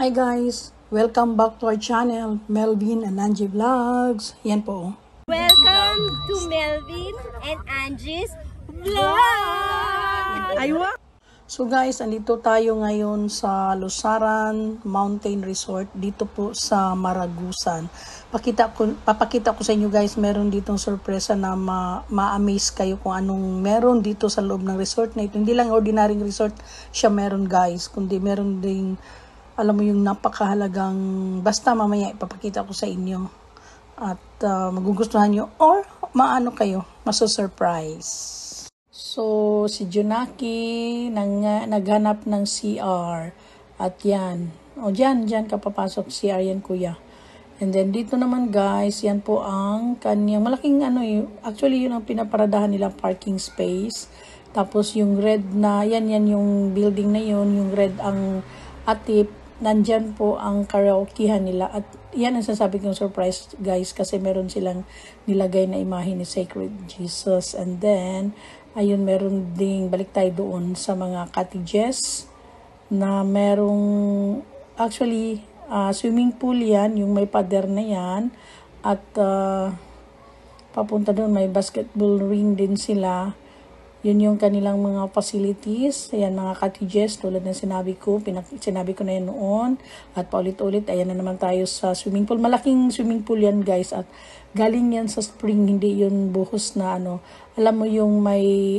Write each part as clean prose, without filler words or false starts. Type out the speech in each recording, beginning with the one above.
Hi guys! Welcome back to our channel, Melvin and Angie Vlogs. Yan po. Welcome to Melvin and Angie's Vlog! Aywa! So guys, andito tayo ngayon sa Lusaran Mountain Resort dito po sa Maragusan. Papakita ko sa inyo guys, meron ditong sorpresa na ma-amaze kayo kung anong meron dito sa loob ng resort na ito. Hindi lang ordinary resort siya meron guys, kundi meron ding alam mo yung napakahalagang, basta mamaya ipapakita ko sa inyo at magugustuhan nyo or maano kayo, maso-surprise. So, si Junaki naghanap ng CR at yan. O dyan ka papasok, CR yan kuya. And then dito naman guys, yan po ang kanyang malaking actually yun ang pinaparadahan nila parking space. Tapos yung red na, yan yung building na yun, yung red ang atip. Nandyan po ang karaokehan nila at yan ang sasabi kong surprise guys kasi meron silang nilagay na imahe ni Sacred Jesus. And then ayun, meron ding balik tayo doon sa mga cottages na merong actually swimming pool yan, yung may pader na yan at papunta doon may basketball ring din sila. Yun yung kanilang mga facilities. Ayan, mga cottages, tulad ng sinabi ko na yan noon. At paulit-ulit, ayan na naman tayo sa swimming pool. Malaking swimming pool yan guys. At galing yan sa spring, hindi yun buhos na alam mo yung may,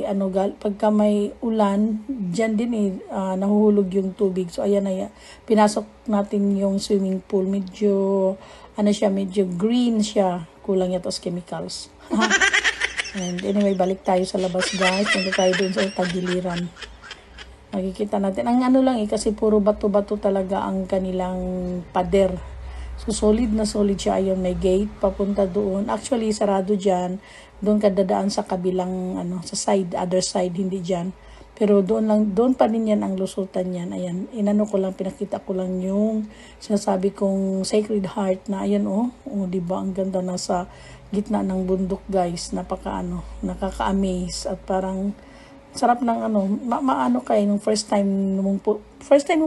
pagka may ulan, dyan din nahuhulog yung tubig. So ayan na, pinasok natin yung swimming pool. Medyo, medyo green siya. Kulang yata sa chemicals. And anyway, balik tayo sa labas guys. Punta tayo dun sa tagiliran. Makikita natin. Ang lang kasi puro bato-bato talaga ang kanilang pader. So solid na solid siya. Ayun, may gate papunta doon. Actually, sarado dyan. Doon ka dadaan sa kabilang, sa side, other side, hindi dyan. Pero doon pa rin yan ang lusutan yan. Ayan, pinakita ko lang yung sinasabi kong Sacred Heart na ayan diba ang ganda nasa gitna ng bundok guys. Nakaka-amaze at parang sarap ng maano kayo nung first time mong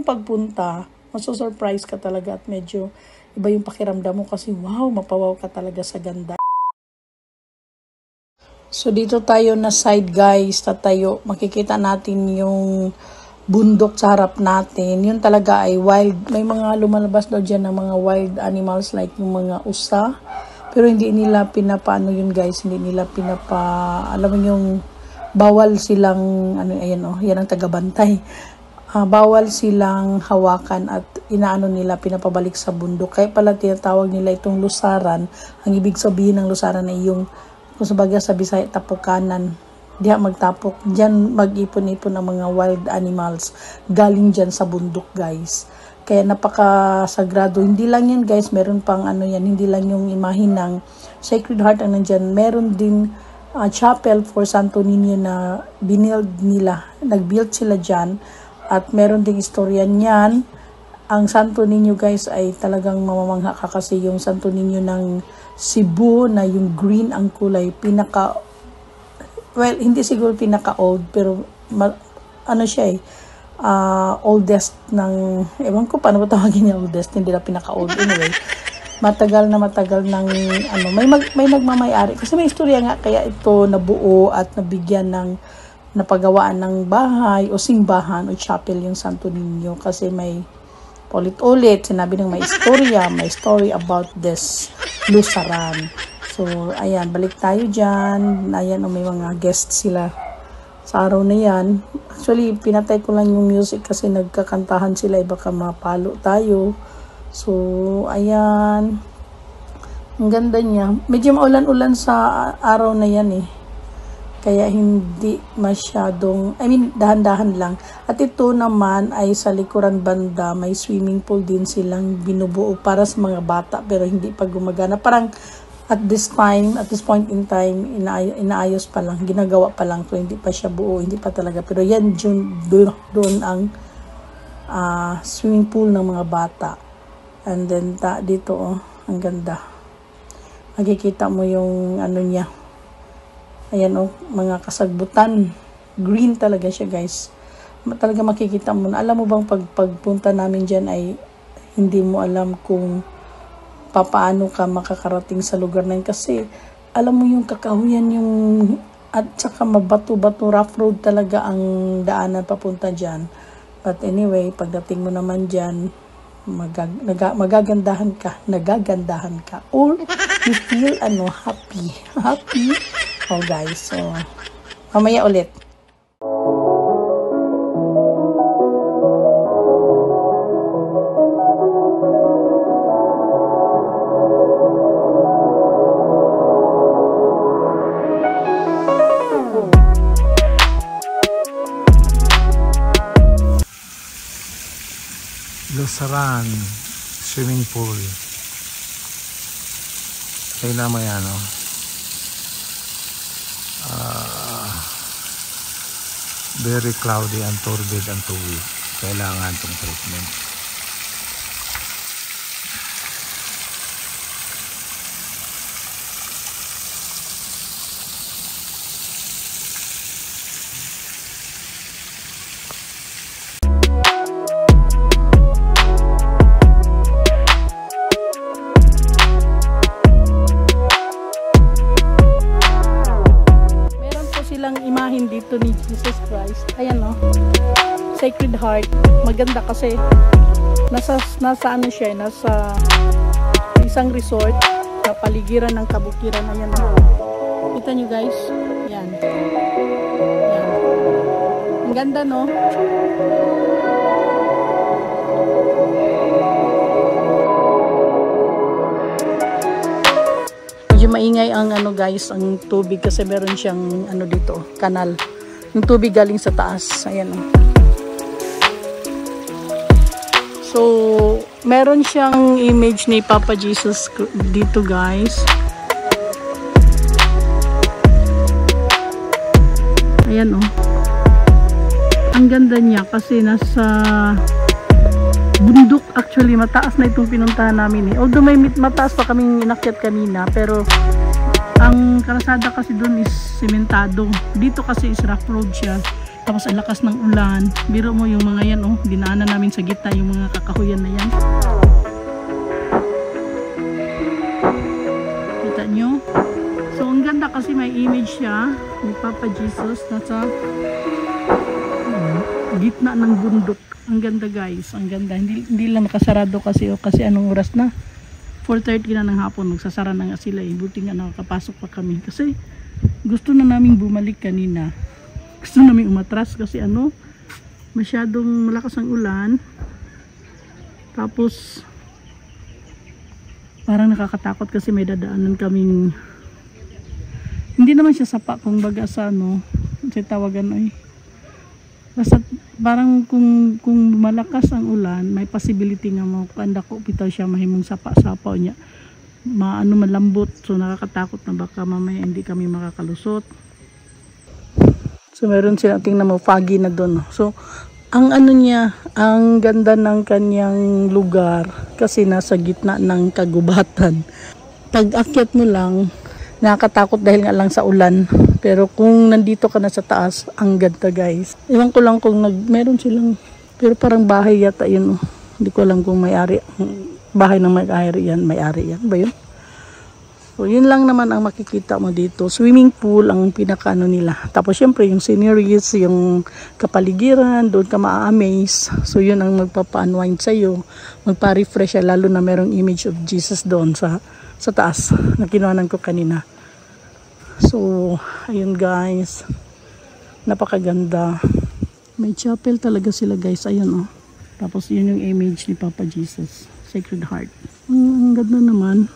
pagpunta, maso-surprise ka talaga at medyo iba yung pakiramdam mo kasi wow, mapawaw ka talaga sa ganda. So dito tayo na side guys, tatayo, makikita natin yung bundok sa harap natin. Yun talaga ay wild. May mga lumalabas daw dyan ng mga wild animals like yung mga usa. Pero hindi nila pinapaano yun guys, hindi nila alam mo yung bawal silang, yan ang tagabantay. Bawal silang hawakan at nila, pinapabalik sa bundok. Kaya pala tinatawag nila itong lusaran. Ang ibig sabihin ng lusaran ay yung kung sabaga sa Bisaya, tapukanan. Diha magtapok. Diyan mag-ipon-ipon ang mga wild animals. Galing dyan sa bundok, guys. Kaya napaka-sagrado. Hindi lang yan, guys. Meron pang hindi lang yung imahin ng Sacred Heart ang nandyan. Meron din chapel for Santo Niño na binild nila. Nag-build sila dyan. At meron ding istorya niyan. Ang Santo Niño, guys, ay talagang mamamangha ka kasi yung Santo Niño ng Cebu na yung green ang kulay, hindi siguro pinaka-old, pero oldest ng, ewan ko paano ba tawagin niya oldest, hindi na pinaka-old anyway. Matagal ng, may nagmamayari, kasi may istorya nga, kaya ito nabuo at nabigyan ng, napagawaan ng bahay o simbahan o chapel yung Santo Niño, kasi may ulit-ulit, sinabi ng may story about this lusaran. So, ayan, balik tayo dyan. Ayan, may mga guests sila sa araw na yan. Actually, pinatay ko lang yung music kasi nagkakantahan sila, baka mapalo tayo. So, ayan. Ang ganda niya. Medyo maulan-ulan sa araw na yan Kaya hindi masyadong, dahan-dahan lang. At ito naman ay sa likuran banda, may swimming pool din silang binubuo para sa mga bata pero hindi pa gumagana. Parang at this point in time, inaayos pa lang, ginagawa pa lang. So hindi pa siya buo, hindi pa talaga. Pero yan, doon ang swimming pool ng mga bata. And then dito, ang ganda. Makikita mo yung niya. Ayan mga kasagbutan. Green talaga siya guys. Talaga makikita mo. Alam mo bang pagpunta namin dyan ay hindi mo alam kung papaano ka makakarating sa lugar na yun. Kasi alam mo yung kakahuyan yung at saka mabato-bato, rough road talaga ang daanan papunta dyan. But anyway, pagdating mo naman dyan, magagandahan ka, or you feel happy. Oh guys, so mamaya ulit. Lusaran swimming pool. Kailan mo yan, no? Very cloudy and turbid ang tubig. Kailangan itong treatment. Imahin dito ni Jesus Christ. Ayan Sacred Heart. Maganda kasi nasa ano siya, nasa isang resort na paligiran ng kabukiran. Ayan Kita nyo guys. Ayan. Ang ganda no? Medyo maingay ang guys, ang tubig kasi meron siyang dito, kanal. Yung tubig galing sa taas. Ayan So, meron siyang image ni Papa Jesus dito guys. Ayan Ang ganda niya kasi nasa bundok, actually mataas na itong pinuntahan namin Although may mataas pa kaming inakyat kanina, pero ang kalsada kasi doon is sementado. Dito kasi is rough road siya. Tapos ang lakas ng ulan. Biro mo yung mga yan dinaanan namin sa gitna yung mga kakahuyan na yan. Kita nyo? So ang ganda kasi may image siya ni Papa Jesus nasa gitna ng bundok. Ang ganda guys, ang ganda. Hindi lang nakasarado kasi anong oras na? 4:30 na ng hapon, magsasara na nga sila Buti nga nakakapasok pa kami kasi gusto na naming bumalik kanina. Gusto namin umatras kasi masyadong malakas ang ulan. Tapos parang nakakatakot kasi may dadaanan kaming hindi naman siya sapa kung baga sa sa tawagan basta parang kung malakas ang ulan, may possibility nga makandako bitaw siya mahimong sapa-sapaw niya. Malambot, so nakakatakot na baka mamaya hindi kami makakalusot. So meron silang tingnan mo foggy na doon. So ang niya, ang ganda ng kanyang lugar kasi nasa gitna ng kagubatan. Pag akyat mo lang, nakakatakot dahil nga lang sa ulan. Pero kung nandito ka na sa taas, ang ganda guys. Ewan ko lang kung meron silang, pero parang bahay yata yun. Hindi ko alam kung may-ari, bahay ng may-ari yan ba yun? So yun lang naman ang makikita mo dito. Swimming pool ang pinakaano nila. Tapos syempre yung sceneries, yung kapaligiran, doon ka ma-amaze. So yun ang magpapa-unwind sa'yo, magpa-refresh lalo na merong image of Jesus doon sa taas na kinuhanan ko kanina. So, ayun guys. Napakaganda. May chapel talaga sila guys. Ayun Tapos yun yung image ni Papa Jesus. Sacred Heart. Ang ganda naman.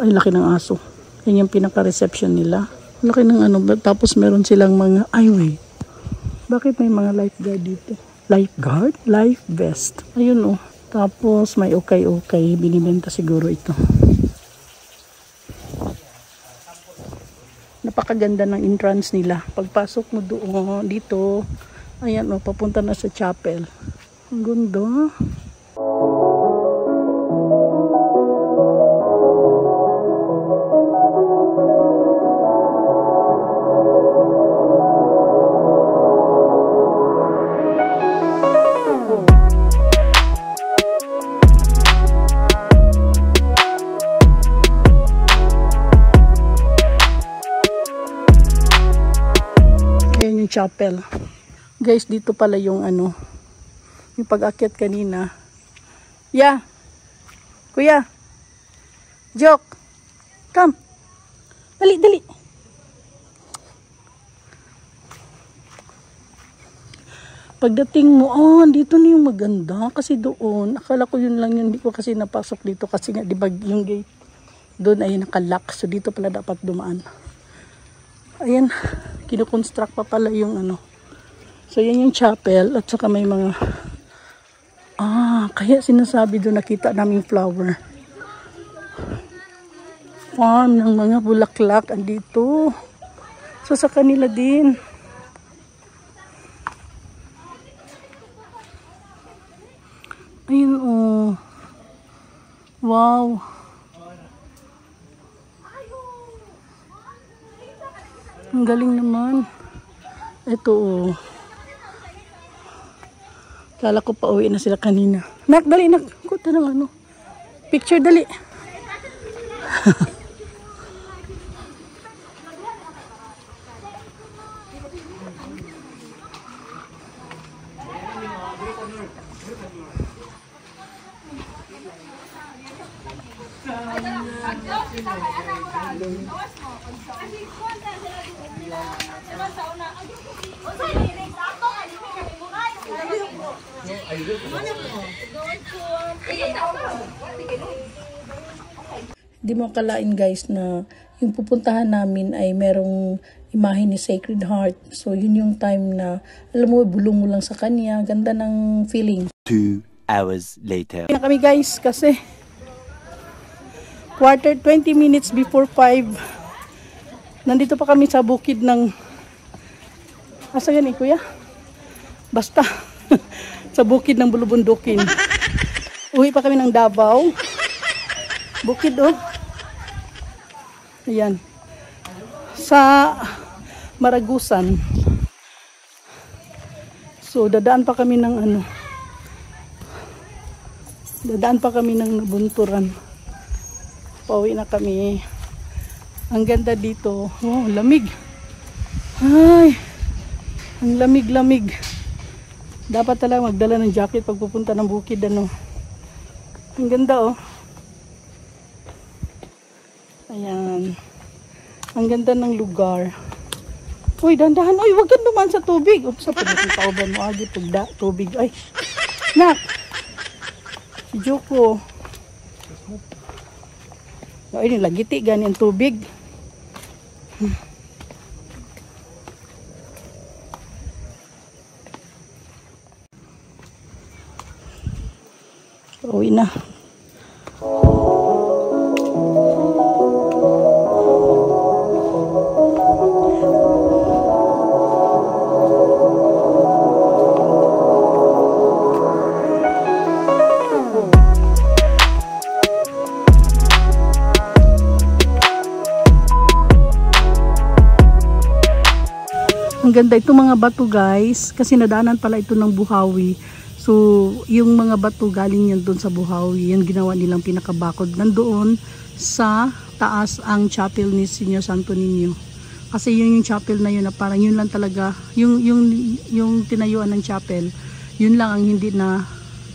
Ay, laki ng aso. Yan yung pinaka-reception nila. Laki ng Tapos meron silang mga, wait. Bakit may mga lifeguard dito? Lifeguard? Life vest. Ayun Tapos may okay. Binibenta siguro ito. Napakaganda ng entrance nila. Pagpasok mo doon, dito, ayan papunta na sa chapel. Ang ganda. chapel. Guys, dito pala yung ano, yung pag-akyat kanina. Yeah. Kuya. Joke. Come. Dali, dali. Pagdating mo, dito na yung maganda. Kasi doon, akala ko yun lang yun. Hindi ko kasi napasok dito kasi nga, di ba yung gate doon ay nakalock. So dito pala dapat dumaan. Ayan, kinukonstruct pa pala yung ano. So yan yung chapel at saka may mga kaya sinasabi doon nakita namin flower farm ng mga bulaklak andito. So sa kanila din. Ayun wow. Ang galing naman. Ito Kala ko pa uwi na sila kanina. Nak, dali nak. Kuta ng ano. Picture dali. Di mo akalain guys na yung pupuntahan namin ay merong imahe ni Sacred Heart. So yun yung time na alam mo bulong mo lang sa kanya. Ganda ng feeling. 2 hours later. Na kami guys kasi 20 minutes before 5. Nandito pa kami sa bukid ng asa yan kuya? Basta sa bukid ng Bulubundukin. Uwi pa kami ng Davao. Bukid Ayan. Sa Maragusan. So dadaan pa kami ng ano. Dadaan pa kami ng Nabunturan. Pauwi na kami. Ang ganda dito. Lamig. Ay. Ang lamig-lamig. Dapat talaga magdala ng jacket pag pupunta ng bukid ano. Ang ganda Ayan. Ang ganda ng lugar. Uy, dandahan. Uy, wag ka duman sa tubig. Sa pagdating kauban mo agi pagda tubig. Ay. Nak. Si Joko. Ay, nilagiti gani ang tubig. Uwi na. Ang ganda itong mga bato guys kasi nadaanan pala ito ng Buhawi. So yung mga bato galing yan doon sa Buhawi. Yan ginawa nilang pinakabakod. Nandoon sa taas ang chapel ni Señor Santo Niño. Kasi yun yung chapel na yun na parang yun lang talaga. Yung tinayuan ng chapel. Yun lang ang hindi na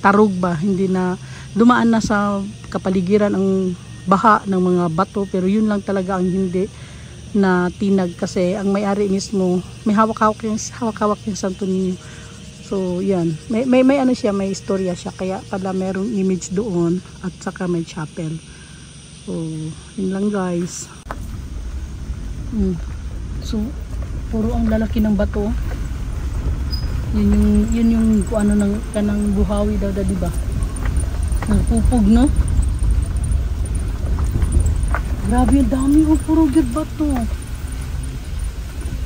tarog ba. Hindi na dumaan na sa kapaligiran ang baha ng mga bato. Pero yun lang talaga ang hindi na tinag kasi ang may-ari mismo may hawak-hawak yung Santo Niño. So yan, may ano siya, may istorya siya kaya pala merong image doon at saka may chapel. So yun lang guys. So puro ang lalaki ng bato. Yun yung ano ng kanang Buhawi daw di ba? Nagpupug no? Grabe, ang dami puro gid bato.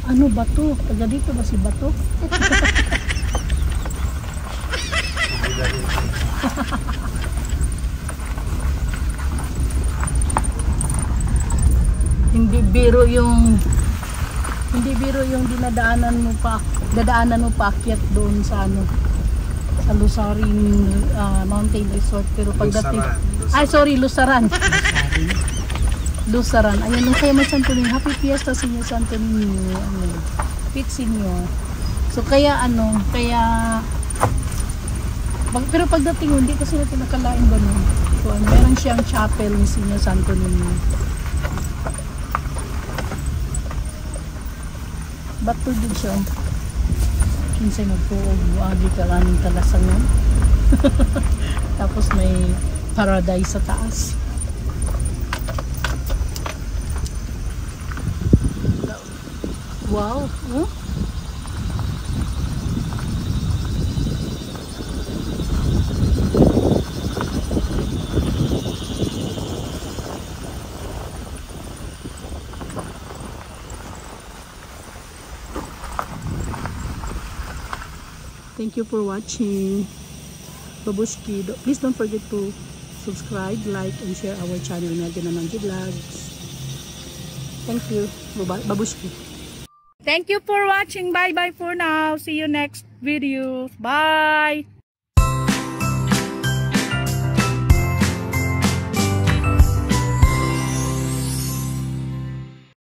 Ano bato? Taga dito ba si bato? Hindi biro yung dadaanan mo pa akyat doon sa ano sa Lusarin Mountain Resort pero pagdating Lusaran. Lusaran. Ayan, nung kaya may Santo Niño. Happy Fiesta sa inyo, Santo Niño. Ayan. fits inyo. So kaya pero pagdating mo, hindi kasi natin nakalain ba no? So meron siyang chapel ni Signor Santo Niño. Bato din siya. Kinsay magtuog, agi ka laning talasangan. Tapos may paradise sa taas. Wow! Oh? Thank you for watching. Babushki. Please don't forget to subscribe, like, and share our channel, Melvin Amanji Vlogs. Thank you. Babushki. Thank you for watching. Bye bye for now. See you next video. Bye.